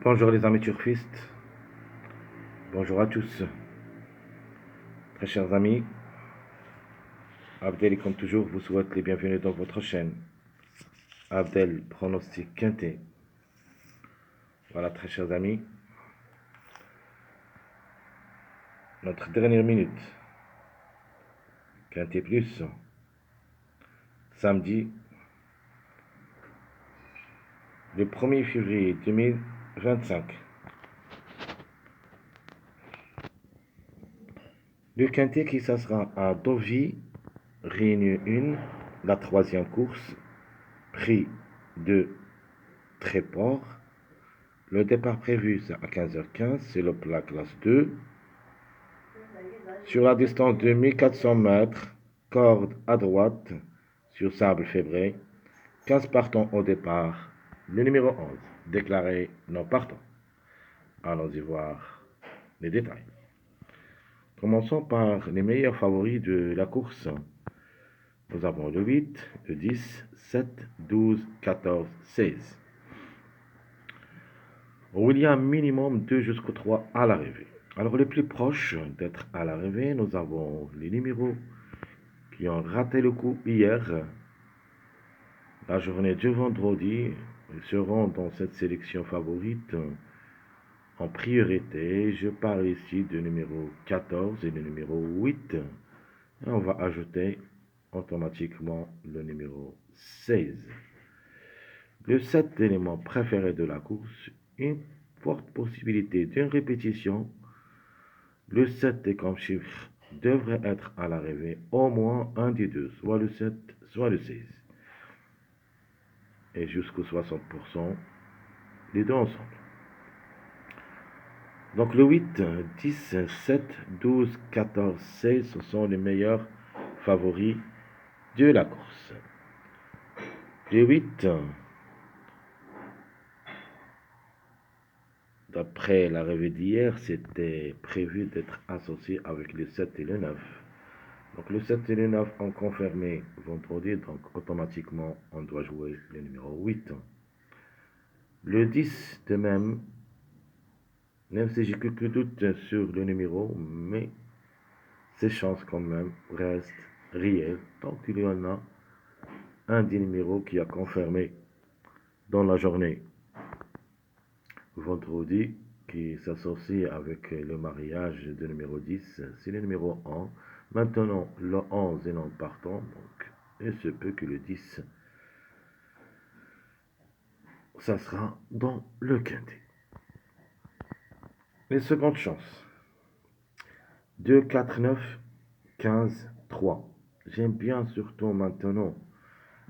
Bonjour les amis turfistes, bonjour à tous. Très chers amis, Abdel, comme toujours, vous souhaite les bienvenus dans votre chaîne. Abdel, pronostic quintet. Voilà, très chers amis, notre dernière minute. Quintet plus, samedi, le 1er février 2025. Le quintet qui s'assera à Deauville, Réunion 1, la troisième course, prix de Tréport. Le départ prévu c'est à 15h15, c'est la classe 2. Sur la distance de 1400 mètres, corde à droite, sur sable févré, 15 partants au départ. Le numéro 11, déclaré non partant. Allons-y voir les détails. Commençons par les meilleurs favoris de la course. Nous avons le 8, le 10, 7, 12, 14, 16. Il y a un minimum 2 jusqu'au 3 à l'arrivée. Alors les plus proches d'être à l'arrivée, nous avons les numéros qui ont raté le coup hier. La journée du vendredi, ils seront dans cette sélection favorite en priorité. Je parle ici du numéro 14 et du numéro 8. Et on va ajouter automatiquement le numéro 16. Le 7 élément préféré de la course, une forte possibilité d'une répétition. Le 7 comme chiffre devrait être à l'arrivée au moins un des deux, soit le 7, soit le 16. Et jusqu'au 60%, les deux ensemble. Donc le 8, 10, 7, 12, 14, 16, ce sont les meilleurs favoris de la course. Le 8, d'après l'arrivée d'hier, c'était prévu d'être associé avec le 7 et le 9. Donc le 7 et le 9 ont confirmé vendredi, donc automatiquement on doit jouer le numéro 8. Le 10 de même si j'ai quelques doutes sur le numéro, mais ses chances quand même restent réelles. Donc il y en a un des numéros qui a confirmé dans la journée vendredi, qui s'associe avec le mariage du numéro 10, c'est le numéro 1. Maintenant, le 11 est non partant, donc il se peut que le 10, ça sera dans le quintet. Les secondes chances. 2, 4, 9, 15, 3. J'aime bien surtout maintenant,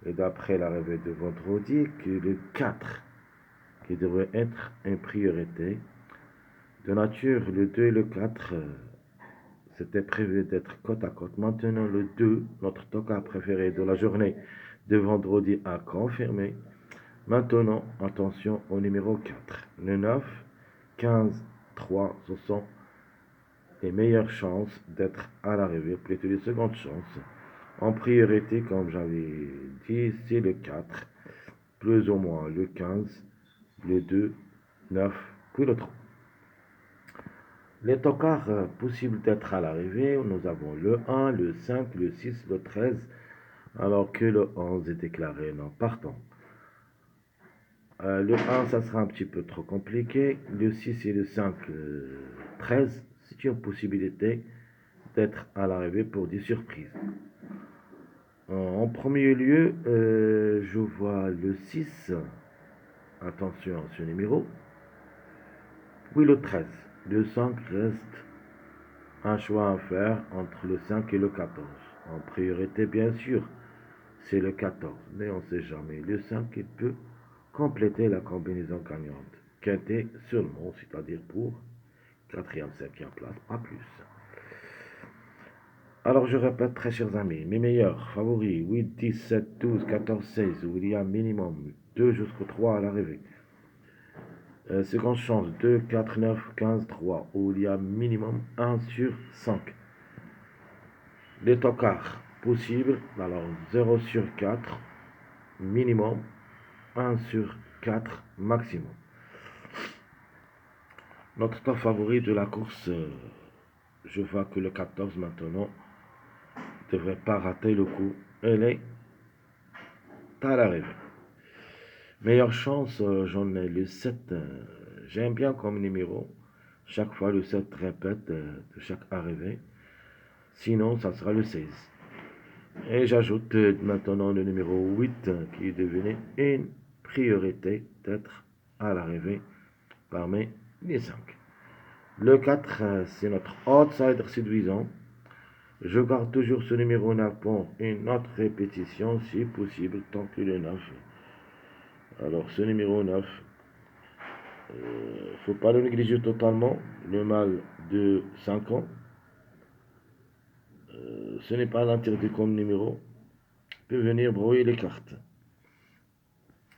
et d'après l'arrivée de vendredi, que le 4, qui devrait être une priorité. De nature, le 2 et le 4, c'était prévu d'être côte à côte. Maintenant, le 2, notre tocard préféré de la journée de vendredi, a confirmé. Maintenant, attention au numéro 4. Le 9, 15, 3, ce sont les meilleures chances d'être à l'arrivée, plutôt les secondes chances. En priorité, comme j'avais dit, c'est le 4, plus ou moins le 15, le 2, 9, puis le 3. Les tocards possibles d'être à l'arrivée, nous avons le 1, le 5, le 6, le 13, alors que le 11 est déclaré non partant. Le 1, ça sera un petit peu trop compliqué. Le 6 et le 5, 13, c'est une possibilité d'être à l'arrivée pour des surprises. En premier lieu, je vois le 6. Attention à ce numéro. Puis le 13. Le 5 reste un choix à faire entre le 5 et le 14. En priorité, bien sûr, c'est le 14. Mais on ne sait jamais. Le 5, il peut compléter la combinaison gagnante. Quintet seulement, c'est-à-dire pour 4e, 5e place, pas plus. Alors je répète, très chers amis, mes meilleurs favoris, 8, 10, 7, 12, 14, 16, où il y a minimum 2 jusqu'au 3 à l'arrivée. Seconde chance, 2, 4, 9, 15, 3, où il y a minimum 1 sur 5. Les tocards possibles, alors 0 sur 4, minimum 1 sur 4 maximum. Notre top favori de la course, je vois que le 14 maintenant ne devrait pas rater le coup. Elle est à l'arrivée. Meilleure chance, j'en ai le 7. J'aime bien comme numéro. Chaque fois, le 7 répète de chaque arrivée. Sinon, ça sera le 16. Et j'ajoute maintenant le numéro 8 qui est devenu une priorité d'être à l'arrivée parmi les 5. Le 4, c'est notre outsider séduisant. Je garde toujours ce numéro 9 pour une autre répétition si possible tant que le 9. Alors ce numéro 9, faut pas le négliger totalement. Le mâle de 5 ans, ce n'est pas interdit comme numéro, peut venir brouiller les cartes.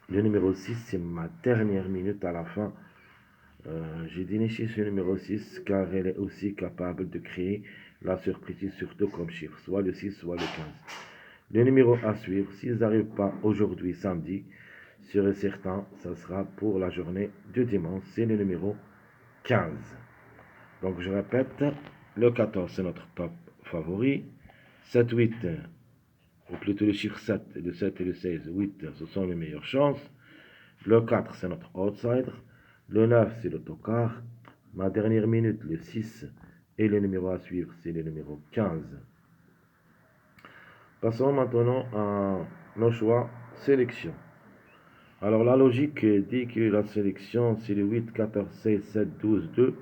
Le numéro 6, c'est ma dernière minute à la fin. J'ai déniché ce numéro 6 car elle est aussi capable de créer la surprise, surtout comme chiffre, soit le 6, soit le 15. Le numéro à suivre, s'ils n'arrivent pas aujourd'hui, samedi, sûr et certain, ça sera pour la journée de dimanche, c'est le numéro 15. Donc je répète, le 14 c'est notre top favori, 7, 8, ou plutôt le chiffre 7, le 7 et le 16, 8, ce sont les meilleures chances. Le 4 c'est notre outsider, le 9 c'est le tocard, ma dernière minute le 6 et le numéro à suivre c'est le numéro 15. Passons maintenant à nos choix sélection. Alors la logique dit que la sélection c'est le 8, 14, 16, 7, 12, 2,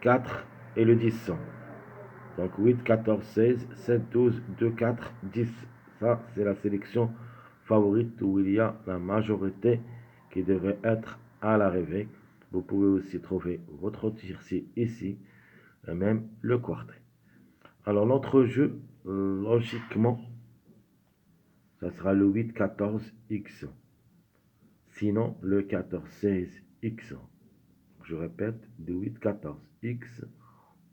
4 et le 10. Donc 8, 14, 16, 7, 12, 2, 4, 10. Ça c'est la sélection favorite où il y a la majorité qui devrait être à l'arrivée. Vous pouvez aussi trouver votre tiercé ici, et même le quartet. Alors notre jeu, logiquement, ça sera le 8, 14, X. Sinon, le 14, 16, X. Je répète, le 8, 14, X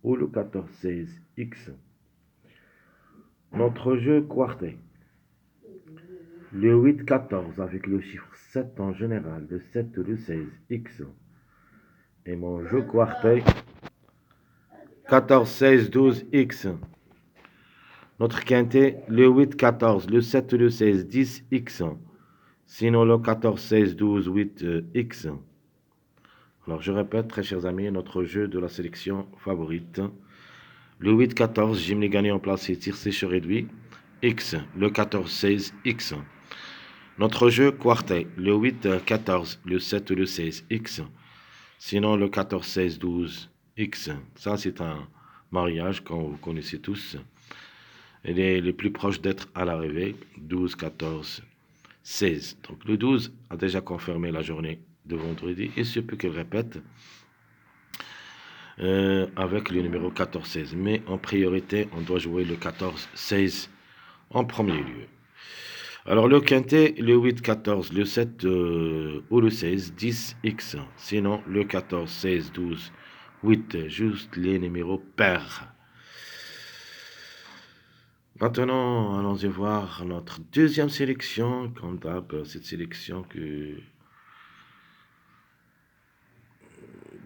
ou le 14, 16, X. Notre jeu quartet. Le 8, 14 avec le chiffre 7 en général, le 7 ou le 16, X. Et mon jeu quartet, 14, 16, 12, X. Notre quintet, le 8, 14, le 7 ou le 16, 10, X. Sinon, le 14, 16, 12, 8, X. Alors, je répète, très chers amis, notre jeu de la sélection favorite. Le 8, 14, j'aime les gagnants placés, tir séché réduit, X. Le 14, 16, X. Notre jeu quartet, le 8, 14, le 7 ou le 16, X. Sinon, le 14, 16, 12, X. Ça, c'est un mariage, comme vous connaissez tous. Il est le plus proche d'être à l'arrivée, 12, 14, 16. Donc, le 12 a déjà confirmé la journée de vendredi. Il se peut qu'il répète avec le numéro 14, 16. Mais en priorité, on doit jouer le 14, 16 en premier lieu. Alors le quintet, le 8, 14, le 7 ou le 16, 10, X. Sinon, le 14, 16, 12, 8, juste les numéros pairs. Maintenant, allons-y voir notre deuxième sélection. Comme d'hab, cette sélection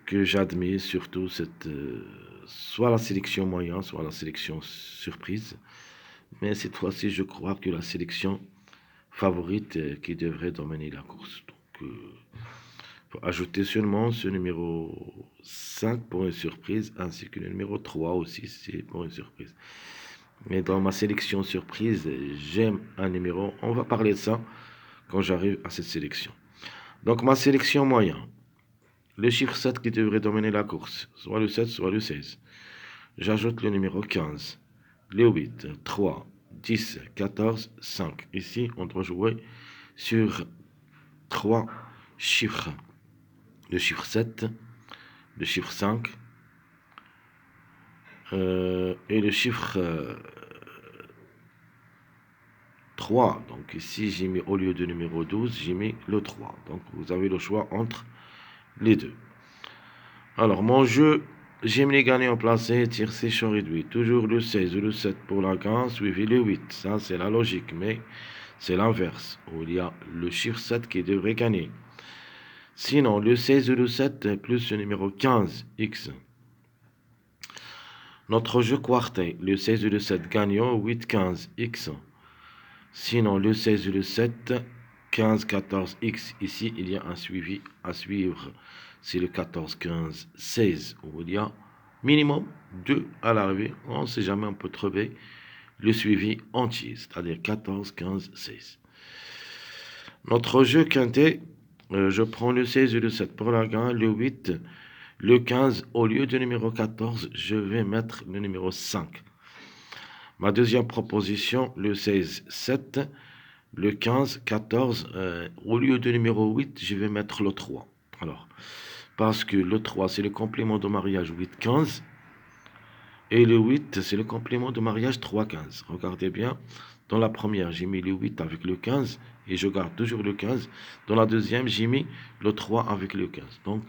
que j'admire, surtout soit la sélection moyenne, soit la sélection surprise. Mais cette fois-ci, je crois que la sélection favorite qui devrait dominer la course. Donc, faut ajouter seulement ce numéro 5 pour une surprise, ainsi que le numéro 3 aussi, c'est pour une surprise. Mais dans ma sélection surprise, j'aime un numéro. On va parler de ça quand j'arrive à cette sélection. Donc, ma sélection moyenne. Le chiffre 7 qui devrait dominer la course, soit le 7, soit le 16. J'ajoute le numéro 15, le 8, 3, 10, 14, 5. Ici, on doit jouer sur 3 chiffres. Le chiffre 7, le chiffre 5 et le chiffre 3. Donc ici, j'ai mis au lieu de numéro 12, j'ai mis le 3. Donc vous avez le choix entre les deux. Alors mon jeu, j'aime les gagnants placés, tir séchant réduit. Toujours le 16 ou le 7 pour la gagne, suivi le 8. Ça, c'est la logique, mais c'est l'inverse, où il y a le chiffre 7 qui devrait gagner. Sinon, le 16 ou le 7 plus le numéro 15, X. Notre jeu quartet, le 16 ou le 7 gagnant, 8, 15, X. Sinon, le 16 ou le 7, 15, 14, X. Ici, il y a un suivi à suivre. C'est le 14, 15, 16, où il y a minimum 2 à l'arrivée. On ne sait jamais, on peut trouver le suivi entier, c'est-à-dire 14, 15, 16. Notre jeu quintet, je prends le 16 et le 7 pour la gain, le 8, le 15, au lieu du numéro 14, je vais mettre le numéro 5. Ma deuxième proposition, le 16, 7, le 15, 14, au lieu du numéro 8, je vais mettre le 3. Alors, parce que le 3, c'est le complément de mariage 8, 15, et le 8, c'est le complément de mariage 3, 15. Regardez bien, dans la première, j'ai mis le 8 avec le 15, et je garde toujours le 15. Dans la deuxième, j'ai mis le 3 avec le 15. Donc,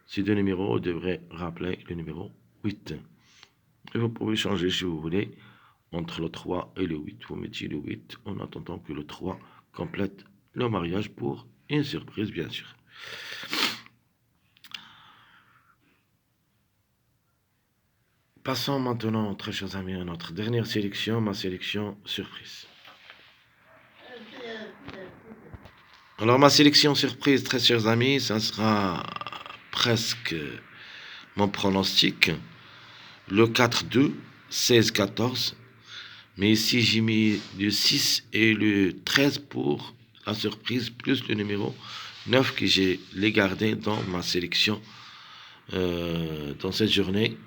ces deux numéros devraient rappeler le numéro 8. Et vous pouvez changer si vous voulez entre le 3 et le 8. Vous mettez le 8 en attendant que le 3 complète le mariage pour une surprise, bien sûr. Passons maintenant, très chers amis, à notre dernière sélection, ma sélection surprise. Alors, ma sélection surprise, très chers amis, ça sera presque mon pronostic. Le 4-2, 16-14. Mais ici, j'ai mis le 6 et le 13 pour la surprise, plus le numéro 9 que j'ai les gardé dans ma sélection dans cette journée,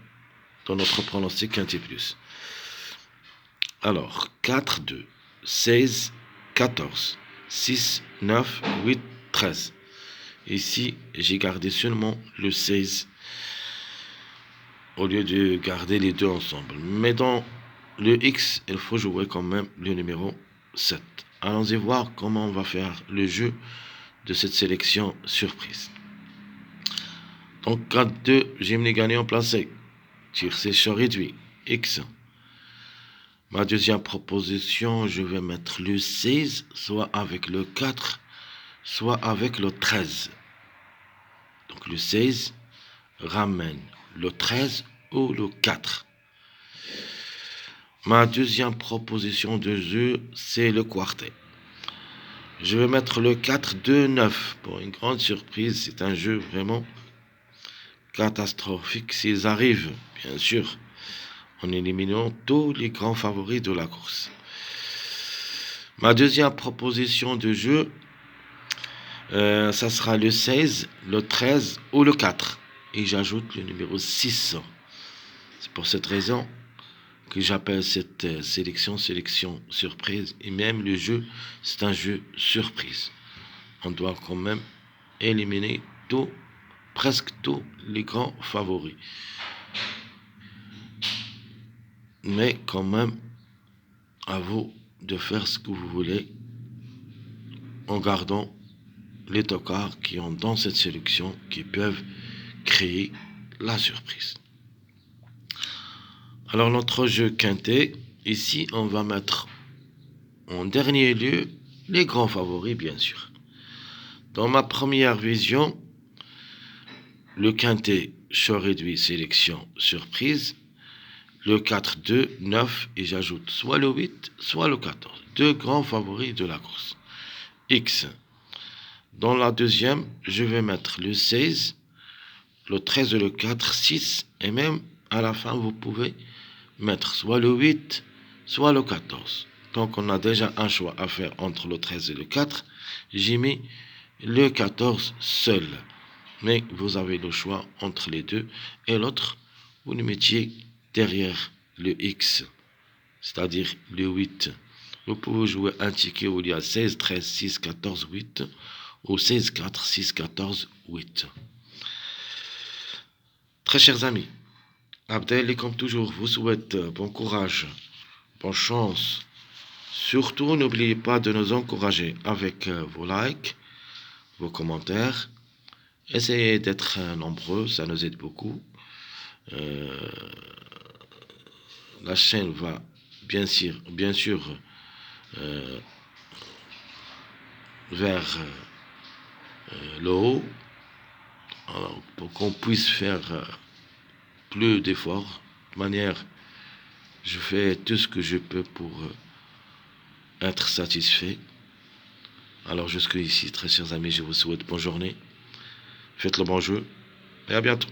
dans notre pronostic quintet plus. Alors, 4, 2, 16, 14, 6, 9, 8, 13. Ici, j'ai gardé seulement le 16 au lieu de garder les deux ensemble. Mais dans le X, il faut jouer quand même le numéro 7. Allons-y voir comment on va faire le jeu de cette sélection surprise. Donc 4-2, j'ai mis gagnant placé. Tir sécheur réduit. X. Ma deuxième proposition, je vais mettre le 16, soit avec le 4, soit avec le 13. Donc le 16 ramène le 13 ou le 4. Ma deuxième proposition de jeu, c'est le quartet. Je vais mettre le 4-2-9 pour une grande surprise. C'est un jeu vraiment catastrophique s'ils arrivent, bien sûr, en éliminant tous les grands favoris de la course. Ma deuxième proposition de jeu, ça sera le 16, le 13 ou le 4. Et j'ajoute le numéro 6. C'est pour cette raison que j'appelle cette sélection surprise. Et même le jeu, c'est un jeu surprise. On doit quand même éliminer presque tous les grands favoris. Mais quand même, à vous de faire ce que vous voulez en gardant les tocards qui ont dans cette sélection qui peuvent créer la surprise. Alors notre jeu quintet, ici on va mettre en dernier lieu les grands favoris bien sûr. Dans ma première vision, le quintet choix réduit sélection surprise, le 4, 2, 9 et j'ajoute soit le 8, soit le 14. Deux grands favoris de la course. X. Dans la deuxième, je vais mettre le 16, le 13 et le 4, 6 et même à la fin vous pouvez mettre soit le 8, soit le 14. Donc on a déjà un choix à faire entre le 13 et le 4. J'ai mis le 14 seul. Mais vous avez le choix entre les deux. Et l'autre, vous le mettiez derrière le X, c'est-à-dire le 8. Vous pouvez jouer un ticket où il y a 16, 13, 6, 14, 8 ou 16, 4, 6, 14, 8. Très chers amis, Abdel, comme toujours, vous souhaite bon courage, bonne chance. Surtout, n'oubliez pas de nous encourager avec vos likes, vos commentaires. Essayez d'être nombreux, ça nous aide beaucoup. La chaîne va bien sûr vers le haut, alors, pour qu'on puisse faire plus d'efforts. De manière, je fais tout ce que je peux pour être satisfait. Alors jusqu'ici, très chers amis, je vous souhaite bonne journée. Faites le bon jeu et à bientôt.